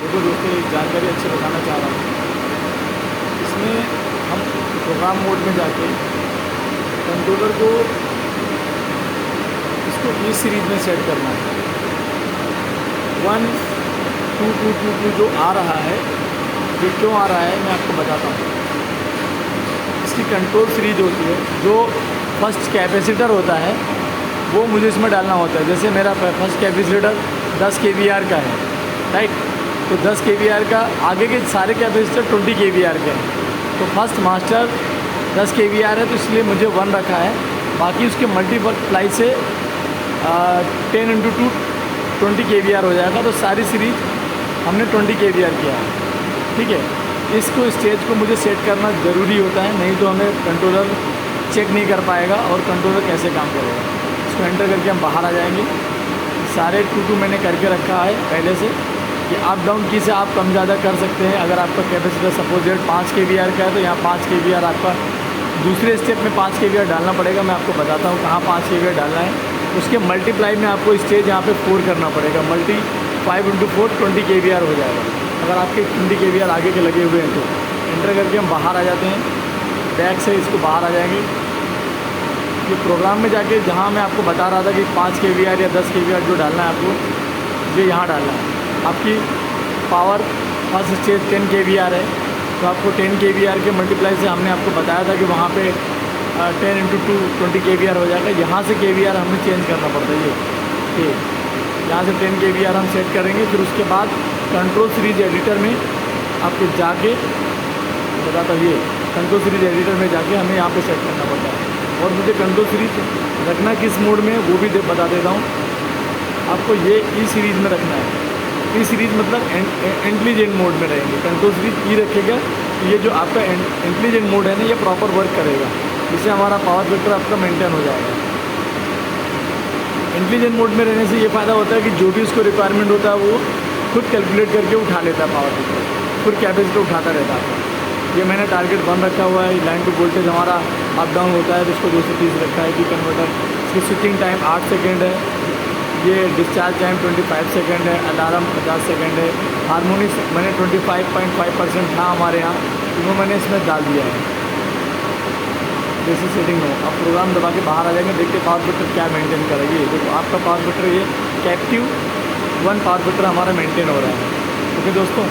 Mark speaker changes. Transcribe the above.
Speaker 1: देखो दोस्तों, एक जानकारी अच्छी बताना चाह रहा हूँ। इसमें हम प्रोग्राम मोड में जाके कंट्रोलर को इसको ई सीरीज़ में सेट करना है। 1 2 2 2 2 जो आ रहा है, ये क्यों आ रहा है मैं आपको बताता हूँ। इसकी कंट्रोल सीरीज होती है। जो फर्स्ट कैपेसिटर होता है वो मुझे इसमें डालना होता है। जैसे मेरा फर्स्ट कैपेसिटर 10 kVAR का है, राइट। तो 10 kVAR का, आगे के सारे कैपेसिटर 20 kVAR के हैं। तो फर्स्ट मास्टर 10 kVAR है, तो इसलिए मुझे 1 रखा है। बाकी उसके मल्टीप्लाई से 10 × 2 20 kVAR हो जाएगा। तो सारी सीरीज हमने 20 kVAR किया है, ठीक है। इसको स्टेज को मुझे सेट करना ज़रूरी होता है, नहीं तो हमें कंट्रोलर चेक नहीं कर पाएगा और कंट्रोलर कैसे काम करेगा। इसको एंटर करके हम बाहर आ जाएंगे। सारे 2 मैंने करके रखा है पहले से। कि अप डाउन की से आप कम ज़्यादा कर सकते हैं। अगर आपका कैपेसिटर सपोज 5 kVAR का है तो यहाँ 5 kVAR आपका दूसरे स्टेप में 5 kVAR डालना पड़ेगा। मैं आपको बताता हूँ कहाँ 5 kVAR डालना है। उसके मल्टीप्लाई में आपको स्टेज यहाँ पे 4 करना पड़ेगा। 5 × 4 20 kVAR हो जाएगा। अगर आपके 20 kVAR आगे के लगे हुए हैं तो एंटर करके हम बाहर आ जाते हैं। बैक से इसको बाहर आ जाएंगे। ये प्रोग्राम में जाके जहाँ मैं आपको बता रहा था कि 5 kVAR या 10 kVAR जो डालना है आपको, ये यहाँ डालना है। आपकी पावर फर्स्ट स्टेज 10 kVAR है, तो आपको 10 kVAR के मल्टीप्लाई से हमने आपको बताया था कि वहाँ पे 10 × 2 20 kVAR हो जाएगा। यहाँ से kVAR हमें चेंज करना पड़ता है। ये यहाँ से 10 kVAR हम सेट करेंगे। फिर उसके बाद कंट्रोल सीरीज एडिटर में आपको जाके बताता हूँ, ये कंट्रोल सीरीज एडिटर में जाके हमें यहाँ पे सेट करना पड़ता है। और मुझे कंट्रोल सीरीज रखना किस मोड में वो भी बता देता हूँ आपको। ये ई सीरीज़ में रखना है। ई सीरीज़ मतलब इंटेलिजेंट मोड में रहेंगे। कंट्रोल सीरीज ई रखेगा तो ये जो आपका इंटेलिजेंट मोड है ना, ये प्रॉपर वर्क करेगा। इससे हमारा पावर फैक्टर आपका मेंटेन हो जाएगा। इंटेलिजेंट मोड में रहने से ये फ़ायदा होता है कि जो भी उसको रिक्वायरमेंट होता है वो खुद कैलकुलेट करके उठा लेता है पावर फैक्टर, खुद कैपेसिटर उठाता रहता है। ये मैंने टारगेट 1 रखा हुआ है। लाइन टू वोल्टेज हमारा अप डाउन होता है तो इसको 230 रखा है। कि कन्वर्टर, इसकी स्विचिंग टाइम 8 सेकेंड है। ये डिस्चार्ज टाइम 25 सेकेंड है। अलार्म 50 सेकेंड है। हारमोनिक्स मैंने 25.5% था हमारे यहाँ, तो वो मैंने इसमें डाल दिया है। जैसी सेटिंग हो, अब प्रोग्राम दबा के बाहर आ जाएंगे। देखते पावर फैक्टर क्या मेंटेन करेगी। देखो आपका पावर फैक्टर ये कैप्टिव 1 पावर फैक्टर हमारा मेंटेन हो रहा है। ओके दोस्तों।